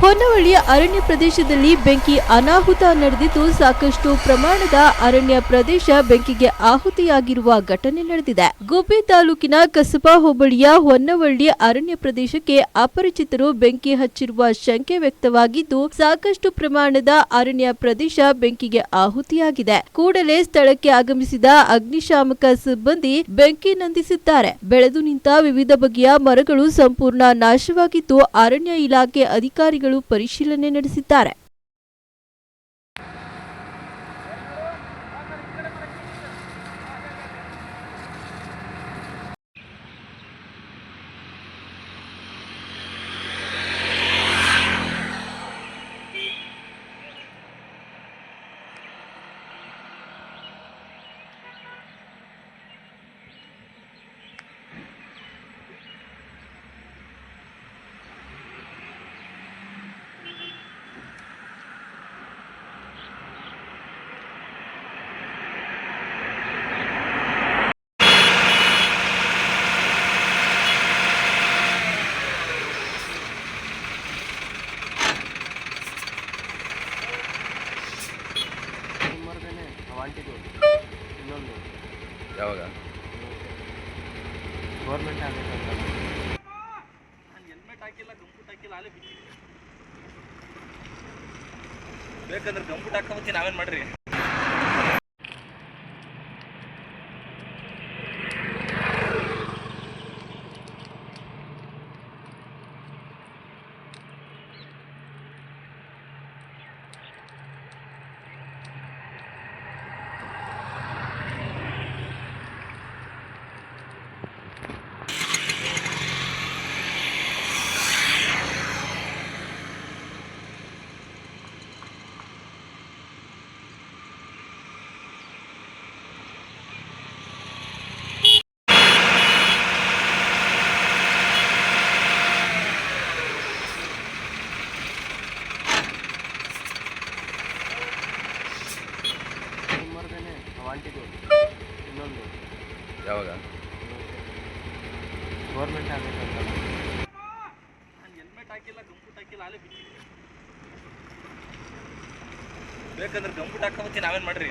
ಹೊನ್ನವಳ್ಳಿಯ ಅರಣ್ಯ ಪ್ರದೇಶದಲ್ಲಿ ಬೆಂಕಿ ಅನಾಹುತ ನಡೆದಿದ್ದು ಸಾಕಷ್ಟು ಪ್ರಮಾಣದ ಅರಣ್ಯ ಪ್ರದೇಶ ಬೆಂಕಿಗೆ ಆಹುತಿಯಾಗಿರುವ ಘಟನೆ ನಡೆದಿದೆ. ಗುಬ್ಬಿ ತಾಲೂಕಿನ ಕಸಬಾ ಹೋಬಳಿಯ ಹೊನ್ನವಳ್ಳಿ ಅರಣ್ಯ ಪ್ರದೇಶಕ್ಕೆ ಅಪರಿಚಿತರು ಬೆಂಕಿ ಹಚ್ಚಿರುವ ಶಂಕೆ ವ್ಯಕ್ತವಾಗಿದ್ದು ಸಾಕಷ್ಟು ಪ್ರಮಾಣದ ಅರಣ್ಯ ಪ್ರದೇಶ ಬೆಂಕಿಗೆ ಆಹುತಿಯಾಗಿದೆ. ಕೂಡಲೇ ಸ್ಥಳಕ್ಕೆ ಆಗಮಿಸಿದ ಅಗ್ನಿಶಾಮಕ ಸಿಬ್ಬಂದಿ ಬೆಂಕಿ ನಂದಿಸಿದ್ದಾರೆ. ಬೆಳೆದು ನಿಂತ ವಿವಿಧ ಬಗೆಯ ಮರಗಳು ಸಂಪೂರ್ಣ ನಾಶವಾಗಿದ್ದು ಅರಣ್ಯ ಇಲಾಖೆ ಅಧಿಕಾರಿಗಳು ಪರಿಶೀಲನೆ ನಡೆಸಿದ್ದಾರೆ. ಯಾವಾಗ ಗೌರ್ಮೆಂಟ್ ಹೆಲ್ಮೆಟ್ ಹಾಕಿಲ್ಲ, ಗಂಬೂಟ್ ಹಾಕಿಲ್ಲ, ಅಲ್ಲೇ ಬಿಟ್ಟಿದೆ. ಬೇಕಂದ್ರೆ ಗಂಬೂಟ್ ಹಾಕೋಬತ್ತಿ ನಾವೇನು ಮಾಡ್ರಿ. ಇನ್ನೊಂದು ಯಾವಾಗ ಗೌರ್ಮೆಂಟ್ ಹೆಲ್ಮೆಟ್ ಹಾಕಿಲ್ಲ, ಗಂಬೂಟ್ ಹಾಕಿಲ್ಲ, ಅಲ್ಲೇ ಬಿಟ್ಟಿದೆ. ಬೇಕಂದ್ರೆ ಗಂಬೂಟ್ ಹಾಕೋಬತ್ತಿ ನಾವೇನು ಮಾಡ್ರಿ.